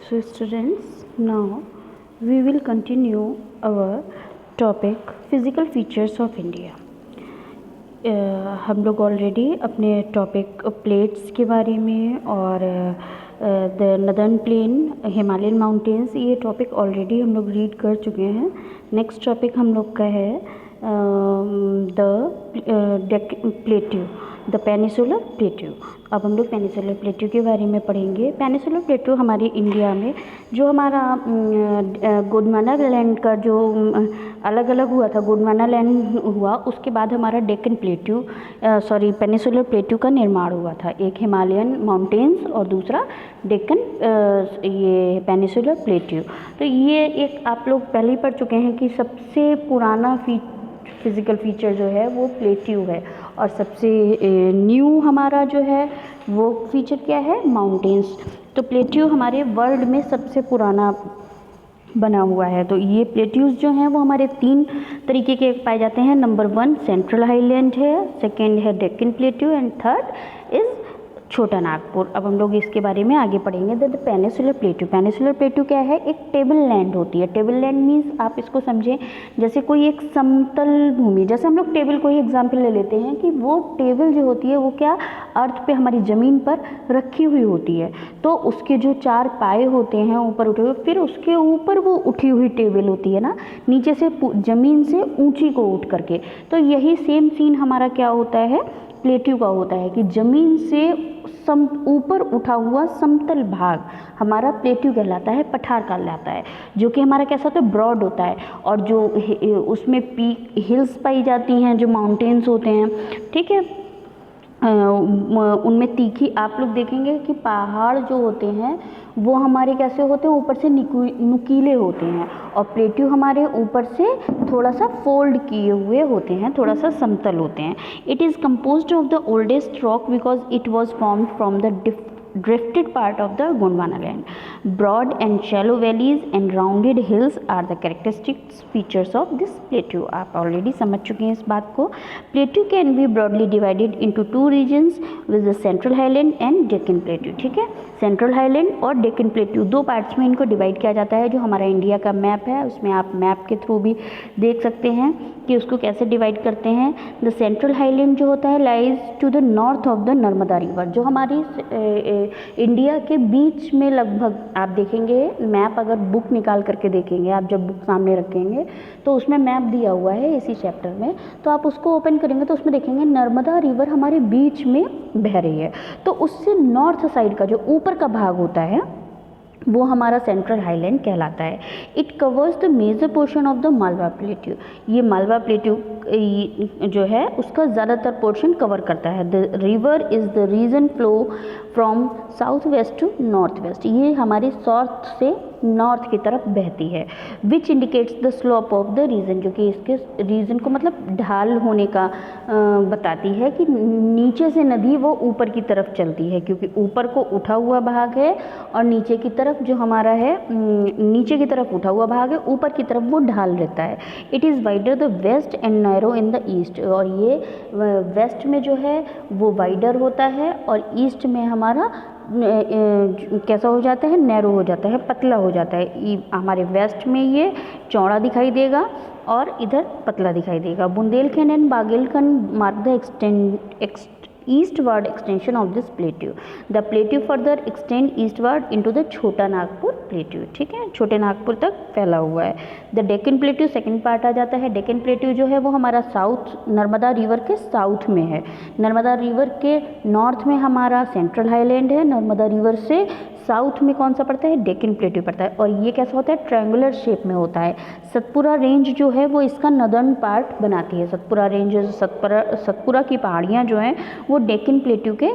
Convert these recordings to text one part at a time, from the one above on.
So students, now we will continue our topic physical features of India. हम लोग already अपने topic plates के बारे में और the northern plane, Himalayan mountains, ये टॉपिक ऑलरेडी हम लोग रीड कर चुके हैं. नेक्स्ट टॉपिक हम लोग का है the plateau, the peninsular plateau. अब हम लोग पेनिसुलर प्लेट्यू के बारे में पढ़ेंगे. पेनिसुलर प्लेट्यू हमारे इंडिया में जो हमारा गोंडवाना लैंड का जो अलग अलग हुआ था, गोंडवाना लैंड हुआ, उसके बाद हमारा डेक्कन प्लेट्यू पेनिसुलर प्लेट्यू का निर्माण हुआ था. एक हिमालयन माउंटेन्स और दूसरा डेक्कन ये पेनिसुलर प्लेट्यू. तो ये एक आप लोग पहले ही पढ़ चुके हैं कि सबसे पुराना फिज़िकल फीचर जो है वो प्लेट्यू है और सबसे न्यू हमारा जो है वो फीचर क्या है, माउंटेन्स. तो प्लेट्यू हमारे वर्ल्ड में सबसे पुराना बना हुआ है. तो ये प्लेट्यूज जो हैं वो हमारे 3 तरीके के पाए जाते हैं. नंबर 1 सेंट्रल हाईलैंड है, सेकेंड है Deccan plateau and third is छोटा नागपुर. अब हम लोग इसके बारे में आगे पढ़ेंगे. The peninsular plateau. Peninsular plateau क्या है, एक टेबल लैंड होती है. टेबल लैंड मीन्स आप इसको समझें जैसे कोई एक समतल भूमि, जैसे हम लोग टेबल को ही एग्जाम्पल ले लेते हैं कि वो टेबल जो होती है वो क्या अर्थ पे हमारी ज़मीन पर रखी हुई होती है. तो उसके जो 4 पाए होते हैं ऊपर उठे हुए, फिर उसके ऊपर वो उठी हुई टेबल होती है ना, नीचे से ज़मीन से ऊंची को उठ करके. तो यही सेम सीन हमारा क्या होता है, प्लेट्यू का होता है कि ज़मीन से ऊपर उठा हुआ समतल भाग हमारा प्लेट्यू कहलाता है, पठार कहलाता है, जो कि हमारा कैसा होता है, ब्रॉड होता है. और जो उसमें पीक हिल्स पाई जाती हैं, जो माउंटेन्स होते हैं, ठीक है, उनमें तीखी आप लोग देखेंगे कि पहाड़ जो होते हैं वो हमारे कैसे होते हैं, ऊपर से नुकीले होते हैं, और प्लेट्यू हमारे ऊपर से थोड़ा सा फोल्ड किए हुए होते हैं, थोड़ा सा समतल होते हैं. It is composed of the oldest rock because it was formed from the drifted part of the Gondwana land. Broad and shallow valleys and rounded hills are the characteristic features of this plateau. आप already समझ चुके हैं इस बात को. Plateau can be broadly divided into 2 regions with the Central Highland and Deccan Plateau. ठीक है, central highland और डेक्कन प्लेट्यू 2 पार्ट्स में इनको डिवाइड किया जाता है. जो हमारा इंडिया का मैप है उसमें आप मैप के थ्रू भी देख सकते हैं कि उसको कैसे डिवाइड करते हैं. द सेंट्रल हाईलैंड जो होता है lies to the north of the Narmada river, जो हमारी इंडिया के बीच में लगभग आप देखेंगे मैप, अगर बुक निकाल करके देखेंगे आप, जब बुक सामने रखेंगे तो उसमें मैप दिया हुआ है इसी चैप्टर में, तो आप उसको ओपन करेंगे तो उसमें देखेंगे नर्मदा रिवर हमारे बीच में बह रही है. तो उससे नॉर्थ साइड का जो ऊपर का भाग होता है वो हमारा सेंट्रल हाईलैंड कहलाता है. It covers the major portion of the Malwa plateau. ये मालवा प्लेट्यू जो है उसका ज़्यादातर पोर्शन कवर करता है. The river is the region flow from south west to north west. ये हमारी साउथ से नॉर्थ की तरफ बहती है. Which indicates the slope of the region, जो कि इसके रीजन को मतलब ढाल होने का बताती है कि नीचे से नदी वो ऊपर की तरफ चलती है, क्योंकि ऊपर को उठा हुआ भाग है और नीचे की तरफ जो हमारा है नीचे की तरफ उठा हुआ भाग है, ऊपर की तरफ वो ढाल रहता है. It is wider the west and narrow in the east. और ये वेस्ट में जो है वो वाइडर होता है और ईस्ट में हमारा कैसा हो जाता है, नैरो हो जाता है, पतला हो जाता है. हमारे वेस्ट में ये चौड़ा दिखाई देगा और इधर पतला दिखाई देगा. Bundelkhand and Baghelkhand mark the eastward extension of this plateau. The plateau further extend eastward into the छोटा नागपुर प्लेट्यू. ठीक है, छोटे नागपुर तक फैला हुआ है. The Deccan plateau second part आ जाता है. डेक्कन प्लेट्यू जो है वो हमारा साउथ नर्मदा रिवर के साउथ में है. नर्मदा रिवर के नॉर्थ में हमारा सेंट्रल हाईलैंड है. नर्मदा रिवर से साउथ में कौन सा पड़ता है, डेक्कन प्लेट्यू पड़ता है. और ये कैसा होता है, ट्रायंगुलर शेप में होता है. सतपुरा रेंज जो है वो इसका नदर्न पार्ट बनाती है. सतपुरा रेंज, सतपुरा की पहाड़ियाँ जो हैं वो डेक्कन प्लेट्यू के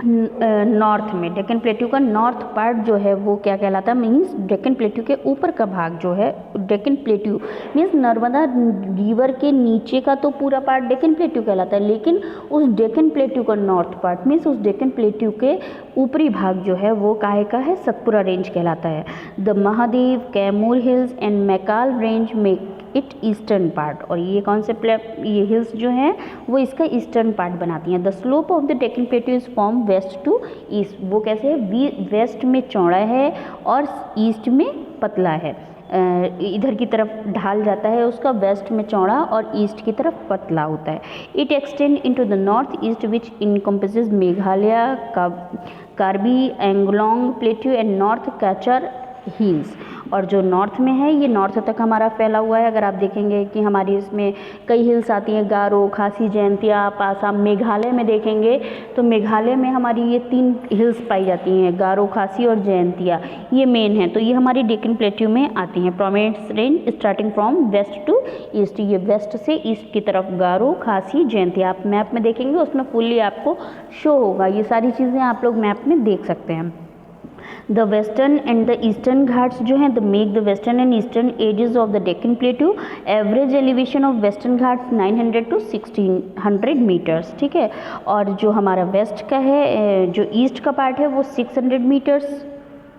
नॉर्थ में, डेक्कन प्लेट्यू का नॉर्थ पार्ट जो है वो क्या कहलाता है, मीन्स डेक्कन प्लेट्यू के ऊपर का भाग जो है, Deccan plateau means Narmada river के नीचे का तो पूरा पार्ट डेक्कन प्लेट्यू कहलाता है, लेकिन उस डेक्कन प्लेट्यू का नॉर्थ पार्ट मीन्स उस डेक्कन प्लेट्यू के ऊपरी भाग जो है वो काहे का है, सतपुरा रेंज कहलाता है. The Mahadev, Kaimur hills and Maikal range में इट ईस्टर्न पार्ट, और ये कौन से ये हिल्स जो हैं वो इसका ईस्टर्न पार्ट बनाती हैं। The slope of the Deccan plateau is form west to east, वो कैसे है, वेस्ट में चौड़ा है और ईस्ट में पतला है, इधर की तरफ ढाल जाता है उसका, वेस्ट में चौड़ा और ईस्ट की तरफ पतला होता है। It extend into the north east which encompasses Meghalaya, Karbi Anglong plateau and north Cachar hills, और जो नॉर्थ में है ये नॉर्थ तक हमारा फैला हुआ है। अगर आप देखेंगे कि हमारी इसमें कई हिल्स आती हैं, गारो, खासी, जयंतिया, पासा। मेघालय में देखेंगे तो मेघालय में हमारी ये 3 हिल्स पाई जाती हैं, गारो, खासी और जयंतिया, ये मेन है। तो ये हमारी डेक्कन प्लेट्यू में आती हैं। Prominent range starting from west to east, ये वेस्ट से ईस्ट की तरफ गारो, खासी, जयंतिया। आप मैप में देखेंगे उसमें फुल्ली आपको शो होगा, ये सारी चीज़ें आप लोग मैप में देख सकते हैं। The western and the eastern Ghats जो हैं the make the western and eastern edges of the Deccan plateau. Average elevation of western Ghats 900 to 1600 metres, ठीक है। और जो हमारा वेस्ट का है, जो ईस्ट का पार्ट है वो 600 मीटर्स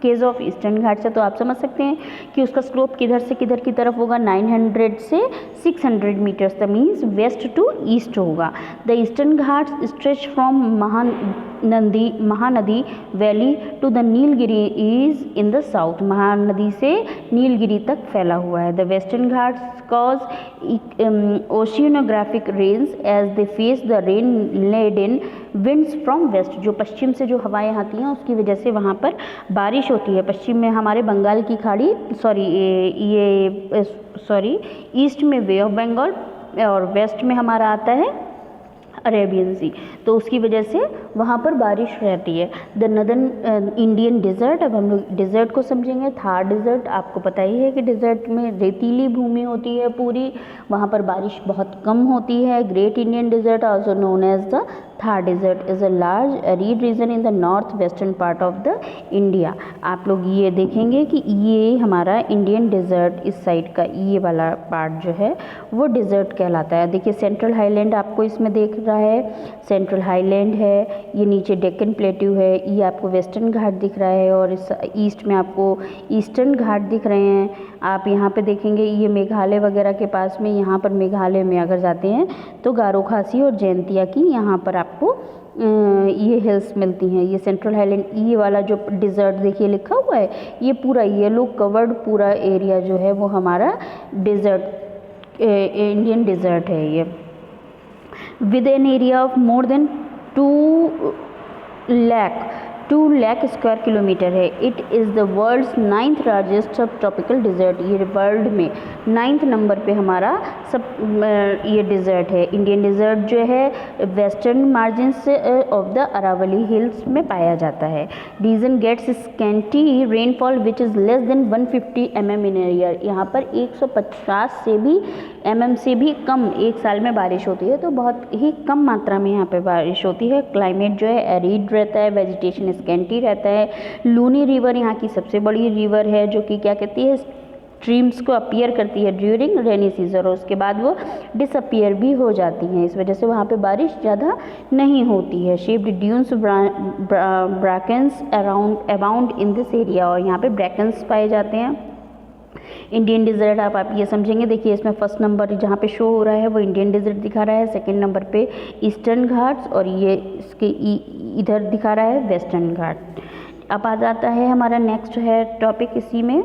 केस ऑफ ईस्टर्न घाट से। तो आप समझ सकते हैं कि उसका स्लोप किधर से किधर की तरफ होगा, 900 से 600 metres, the means west to east होगा। The eastern Ghats stretch from Mahanadi valley to the Nilgiri is in the south, Mahanadi से नीलगिरी तक फैला हुआ है। The western Ghats cause oceanographic range as they face the rain laden winds from west, जो पश्चिम से जो हवाएं आती हैं उसकी वजह से वहाँ पर बारिश होती है। पश्चिम में हमारे बंगाल की खाड़ी, ईस्ट में वे ऑफ बंगाल और वेस्ट में हमारा आता है अरेबियन सी, तो उसकी वजह से वहाँ पर बारिश रहती है। द नदर्न इंडियन डिज़र्ट, अब हम लोग डिज़र्ट को समझेंगे। थार डिज़र्ट, आपको पता ही है कि डिज़र्ट में रेतीली भूमि होती है पूरी, वहाँ पर बारिश बहुत कम होती है। Great Indian Desert also known as the Thar Desert is a large arid region in the north western part of the India. आप लोग ये देखेंगे कि ये हमारा इंडियन डिज़र्ट, इस साइड का ये वाला पार्ट जो है वो डिज़र्ट कहलाता है। देखिए सेंट्रल हाईलैंड आपको इसमें देख रहा है, सेंट्रल हाईलैंड है, ये नीचे डेक्कन प्लेट्यू है, ये आपको वेस्टर्न घाट दिख रहा है, और इस ईस्ट में आपको ईस्टर्न घाट दिख रहे हैं। आप यहाँ पे देखेंगे ये मेघालय वगैरह के पास में, यहाँ पर मेघालय में अगर जाते हैं तो गारो, खासी और जयंतिया की यहाँ पर आपको ये हिल्स मिलती हैं। ये सेंट्रल हाईलैंड, ये वाला जो डिज़र्ट देखिए लिखा हुआ है, ये पूरा येलो कवर्ड पूरा एरिया जो है वो हमारा डिज़र्ट, इंडियन डिज़र्ट है ये। with an area of more than 2 lakh square kilometre है। It is the world's 9th largest subtropical desert, ये वर्ल्ड में 9th नंबर पे हमारा सब ये डिज़र्ट है। इंडियन डिज़र्ट जो है वेस्टर्न मार्जिन से ऑफ द अरावली हिल्स में पाया जाता है। Region gets scanty rainfall which is less than 150 mm in year, यहाँ पर 150 से भी mm से भी कम एक साल में बारिश होती है, तो बहुत ही कम मात्रा में यहाँ पे बारिश होती है। क्लाइमेट जो है एरिड रहता है, वेजिटेशन स्कैंटी रहता है। लूनी रिवर यहाँ की सबसे बड़ी रिवर है जो कि क्या कहती है, स्ट्रीम्स को अपीयर करती है ड्यूरिंग रेनी सीजन, और उसके बाद वो डिसअपीयर भी हो जाती हैं। इस वजह से वहाँ पे बारिश ज़्यादा नहीं होती है। Shaped dunes barchans around in this area, और यहाँ पे ब्रैकन्स पाए जाते हैं। इंडियन डिज़र्ट आप ये समझेंगे, देखिए इसमें फर्स्ट नंबर जहाँ पे शो हो रहा है वो इंडियन डिज़र्ट दिखा रहा है, सेकंड नंबर पे ईस्टर्न घाट्स, और ये इसके इधर दिखा रहा है वेस्टर्न घाट। अब आ जाता है हमारा नेक्स्ट है टॉपिक इसी में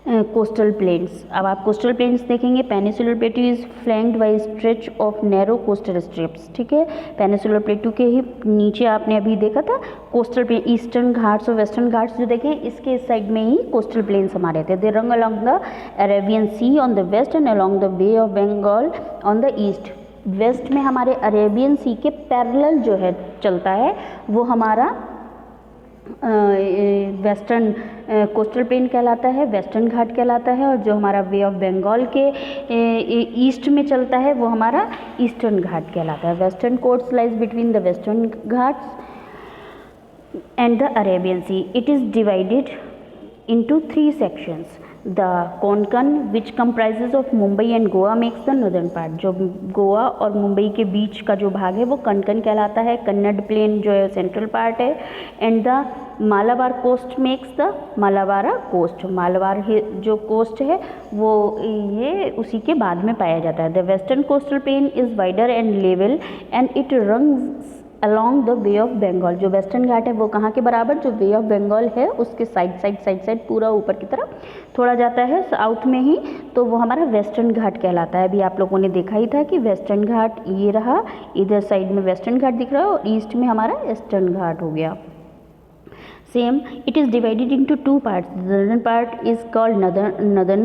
कोस्टल प्लेन्स। अब आप कोस्टल प्लेन्स देखेंगे, peninsular plateau is flanked by stretch of narrow coastal strips, ठीक है। पेनिसुलर प्लेट्यू के ही नीचे आपने अभी देखा था कोस्टल प्लेन, ईस्टर्न घाट्स और वेस्टर्न घाट्स जो देखें इसके साइड में ही कोस्टल प्लेन्स हमारे थे। They run along the Arabian sea on the west and along the Bay of Bengal on the east. West में हमारे अरेबियन सी के पैरेलल जो है चलता है वो हमारा वेस्टर्न कोस्टल प्लेन कहलाता है, वेस्टर्न घाट कहलाता है, और जो हमारा वे ऑफ बंगाल के ईस्ट में चलता है वो हमारा ईस्टर्न घाट कहलाता है। Western coast lies between the western Ghats and the Arabian Sea. It is divided into 3 sections. The Konkan, which comprises of Mumbai and Goa, makes the northern part. जो गोवा और मुंबई के बीच का जो भाग है वो कंकन कहलाता है। कन्नड़ प्लेन जो है सेंट्रल पार्ट है, and the Malabar coast makes the Malabar coast. Malabar जो कोस्ट है वो ये उसी के बाद में पाया जाता है। The western coastal plain is wider and level and it runs along the bay of Bengal. जो वेस्टर्न घाट है वो कहाँ के बराबर, जो वे ऑफ बंगाल है उसके साइड पूरा ऊपर की तरफ थोड़ा जाता है साउथ में ही, तो वो हमारा वेस्टर्न घाट कहलाता है। अभी आप लोगों ने देखा ही था कि वेस्टर्न घाट ये रहा, इधर साइड में वेस्टर्न घाट दिख रहा है और ईस्ट में हमारा ईस्टर्न घाट हो गया। Same, it is divided into two parts. The northern part is called northern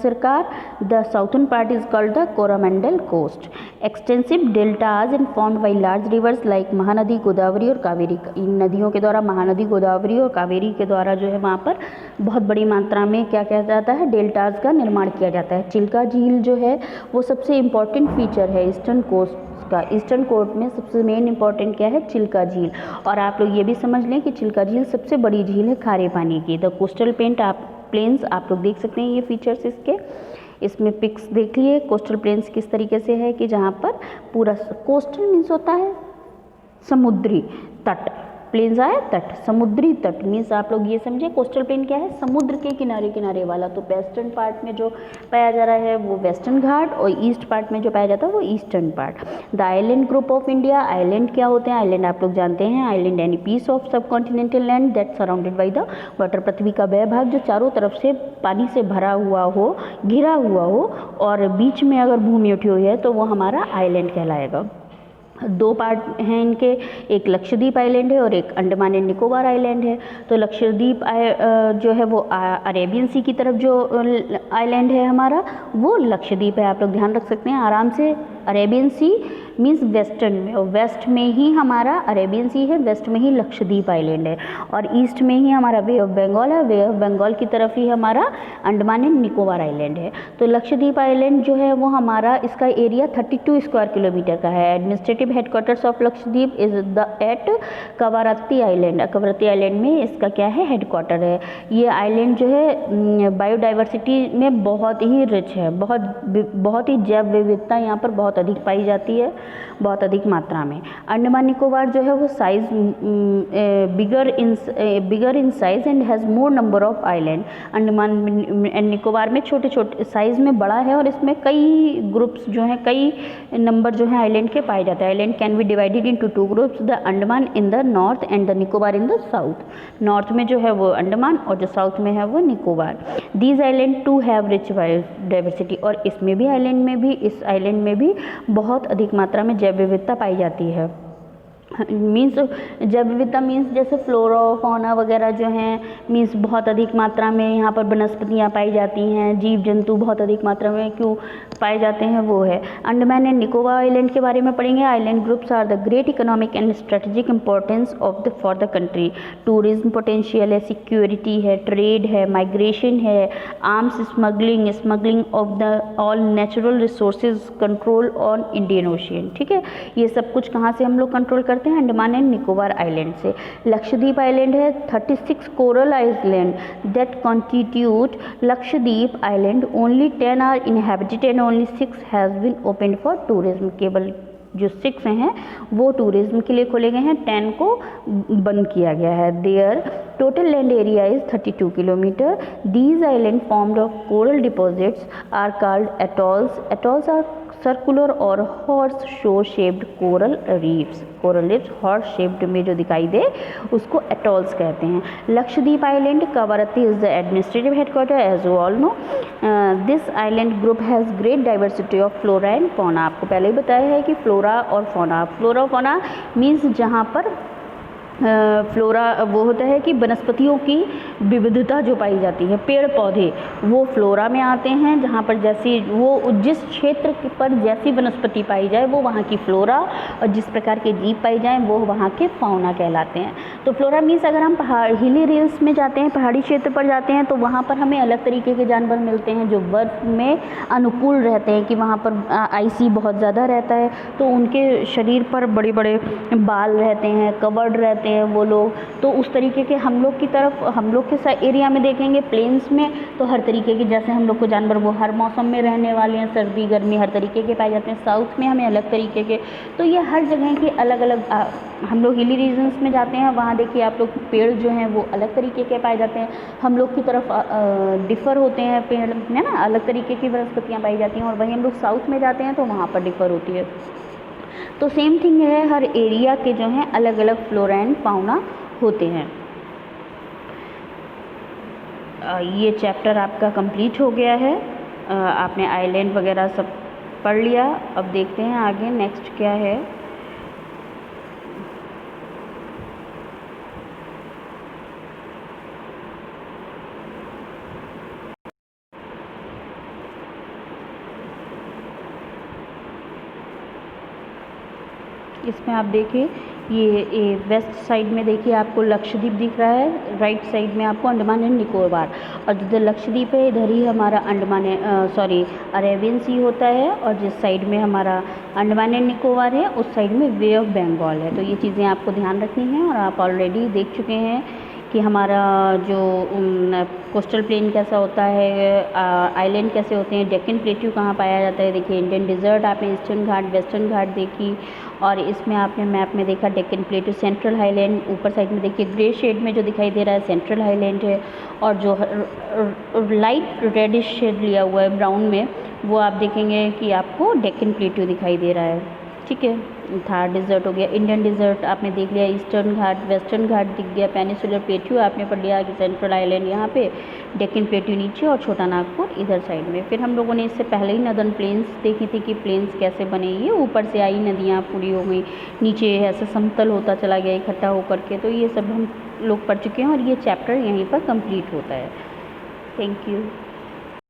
Sircar. The southern part is called the Coromandel coast. Extensive deltas and formed by large rivers like Mahanadi, Godavari और कावेरी। इन नदियों के द्वारा, महानदी, गोदावरी और कावेरी के द्वारा जो है वहाँ पर बहुत बड़ी मात्रा में क्या किया जाता है, डेल्टाज का निर्माण किया जाता है। चिल्का झील जो है वो सबसे इम्पॉर्टेंट फीचर है ईस्टर्न कोस्ट का। ईस्टर्न कोस्ट में सबसे मेन इंपॉर्टेंट क्या है, चिल्का झील। और आप लोग ये भी समझ लें कि चिल्का झील सबसे बड़ी झील है खारे पानी की। द कोस्टल प्लेन्स आप लोग देख सकते हैं ये फीचर्स इसके, इसमें पिक्स देख लिए। कोस्टल प्लेन्स किस तरीके से है कि जहाँ पर पूरा कोस्टल मीन्स होता है समुद्री तट, प्लेन्स आए तट, समुद्री तट मीन्स आप लोग ये समझे कोस्टल प्लेन क्या है, समुद्र के किनारे किनारे वाला। तो वेस्टर्न पार्ट में जो पाया जा रहा है वो वेस्टर्न घाट और ईस्ट पार्ट में जो पाया जाता है वो eastern part. The island group of India. Island क्या होते हैं, आइलैंड आप लोग जानते हैं, island any piece of subcontinental land that surrounded by the water. पृथ्वी का वह भाग जो चारों तरफ से पानी से भरा हुआ हो, घिरा हुआ हो और बीच में अगर भूमि उठी हुई है तो वो हमारा आइलैंड कहलाएगा। दो पार्ट हैं इनके, एक लक्षद्वीप आइलैंड है और एक अंडमान एंड निकोबार आइलैंड है। तो लक्षद्वीप जो है वो अरेबियन सी की तरफ जो आइलैंड है हमारा वो लक्षद्वीप है। आप लोग ध्यान रख सकते हैं आराम से। अरेबियन सी मीन्स वेस्टर्न में, और वेस्ट में ही हमारा अरेबियन सी है, वेस्ट में ही लक्षद्वीप आइलैंड है और ईस्ट में ही हमारा वे ऑफ बंगाल है। वे ऑफ बंगाल की तरफ ही हमारा अंडमान एंड निकोबार आइलैंड है। तो लक्षद्वीप आइलैंड जो है वो हमारा, इसका एरिया 32 स्क्वायर किलोमीटर का है। Administrative headquarters of Lakshadweep is the at Kavaratti island. Kavaratti island में इसका क्या है, हेडक्वार्टर है। ये आइलैंड जो है बायोडाइवर्सिटी में बहुत ही रिच है, बहुत ही जैव विविधता यहाँ पर बहुत अधिक पाई जाती है, बहुत अधिक मात्रा में। अंडमान निकोबार जो है वो size bigger in size and has more number of island. Andaman and Nicobar में छोटे छोटे साइज में बड़ा है और इसमें कई ग्रुप्स जो हैं, कई नंबर जो है आइलैंड के पाए जाते हैं। Island can be divided into two groups, the Andaman in the north and the Nicobar in the south. North में जो है वो अंडमान और जो साउथ में है वो Nicobar. These island too have rich biodiversity. और इसमें भी आइलैंड में भी, इस आइलैंड में भी बहुत अधिक मात्रा में जैव विविधता पाई जाती है। मीन्स जैव विविधता मीन्स जैसे फ्लोरा फौना वगैरह जो हैं, मीन्स बहुत अधिक मात्रा में यहाँ पर वनस्पतियाँ पाई जाती हैं, जीव जंतु बहुत अधिक मात्रा में क्यों पाए जाते हैं वो है। अंडमान एंड निकोबार आइलैंड के बारे में पढ़ेंगे। Island groups are the great economic and strategic importance for the country. Tourism potential है, सिक्योरिटी है, ट्रेड है, माइग्रेशन है, arms smuggling of the all natural resources, control on Indian ocean. ठीक है, ये सब कुछ कहाँ से हम लोग कंट्रोल करते हैं, अंडमान एंड निकोबार आइलैंड से। लक्षद्वीप आइलैंड है 36 coral island that constitute Lakshadweep island. Only 10 are inhabited and only 6 has been open for tourism. केवल जो 6 हैं वो टूरिज्म के लिए खोले गए हैं, 10 को बंद किया गया है। There total land area is 32 kilometre. These island formed of coral deposits are called atolls. Atolls are circular और horseshoe shaped coral reefs. Coral reefs horse shaped में जो दिखाई दे उसको एटॉल्स कहते हैं। Lakshadweep island Kavaratti is the administrative headquarter as you all know. This island group has great diversity of flora and fauna. आपको पहले ही बताया है कि फ्लोरा और फौना मीन्स जहाँ पर फ्लोरा वो होता है कि वनस्पतियों की विविधता जो पाई जाती है, पेड़ पौधे, वो फ्लोरा में आते हैं। जहाँ पर जैसी वो जिस क्षेत्र पर जैसी वनस्पति पाई जाए वो वहाँ की फ्लोरा, और जिस प्रकार के जीव पाई जाएँ वो वहाँ के फौना कहलाते हैं। तो फ्लोरा मीन्स अगर हम हिली रेंज में जाते हैं, पहाड़ी क्षेत्र पर जाते हैं तो वहाँ पर हमें अलग तरीके के जानवर मिलते हैं जो बर्फ में अनुकूल रहते हैं, कि वहाँ पर आइसी बहुत ज़्यादा रहता है तो उनके शरीर पर बड़े बड़े बाल रहते हैं, कवर्ड रहते हैं वो लोग। तो उस तरीके के हम लोग की तरफ, हम लोग के एरिया में देखेंगे प्लेन्स में तो हर तरीके के जैसे हम लोग को जानवर वो हर मौसम में रहने वाले हैं, सर्दी गर्मी हर तरीके के पाए जाते हैं। साउथ में हमें अलग तरीके के, तो ये हर जगह के अलग अलग हम लोग हिली रीजन्स में जाते हैं वहाँ वहाँ देखिए आप लोग पेड़ जो हैं वो अलग तरीके के पाए जाते हैं, हम लोग की तरफ डिफ़र होते हैं पेड़, है ना, अलग तरीके की वनस्पतियाँ पाई जाती हैं, और वहीं हम लोग साउथ में जाते हैं तो वहाँ पर डिफ़र होती है। तो सेम थिंग है, हर एरिया के जो हैं अलग अलग फ्लोरा एंड फाउना होते हैं। ये चैप्टर आपका कंप्लीट हो गया है, आपने आइलैंड वगैरह सब पढ़ लिया। अब देखते हैं आगे नेक्स्ट क्या है। इसमें आप देखिए ये वेस्ट साइड में देखिए आपको लक्षद्वीप दिख रहा है, राइट साइड में आपको अंडमान एंड निकोबार, और जिधर लक्षद्वीप है इधर ही हमारा अरेबियन सी होता है, और जिस साइड में हमारा अंडमान एंड निकोबार है उस साइड में वे ऑफ बंगाल है। तो ये चीज़ें आपको ध्यान रखनी है, और आप ऑलरेडी देख चुके हैं कि हमारा जो कोस्टल प्लेन कैसा होता है, आइलैंड कैसे होते हैं, डेक्कन प्लेट्यू कहाँ पाया जाता है। देखिए इंडियन डिज़र्ट आपने ईस्टर्न घाट वेस्टर्न घाट देखी, और इसमें आपने मैप में देखा डेक्कन प्लेट्यू सेंट्रल हाईलैंड, ऊपर साइड में देखिए ग्रे शेड में जो दिखाई दे रहा है सेंट्रल हाईलैंड है, और जो लाइट रेडिश शेड लिया हुआ है ब्राउन में वो आप देखेंगे कि आपको डेक्कन प्लेट्यू दिखाई दे रहा है। ठीक है, थार डिज़र्ट हो गया, इंडियन डिज़र्ट आपने देख लिया, ईस्टर्न घाट वेस्टर्न घाट दिख गया, पेनिसुलर प्लेट्यू आपने पढ़ लिया कि सेंट्रल आइलैंड यहाँ पे, डेक्कन प्लेट्यू नीचे, और छोटा नागपुर इधर साइड में। फिर हम लोगों ने इससे पहले ही नदर्न प्लेन्स देखी थी कि प्लेन्स कैसे बने, ये ऊपर से आई नदियाँ पूरी हो गई, नीचे ऐसे समतल होता चला गया इकट्ठा होकर के। तो ये सब हम लोग पढ़ चुके हैं, और ये चैप्टर यहीं पर कंप्लीट होता है। Thank you.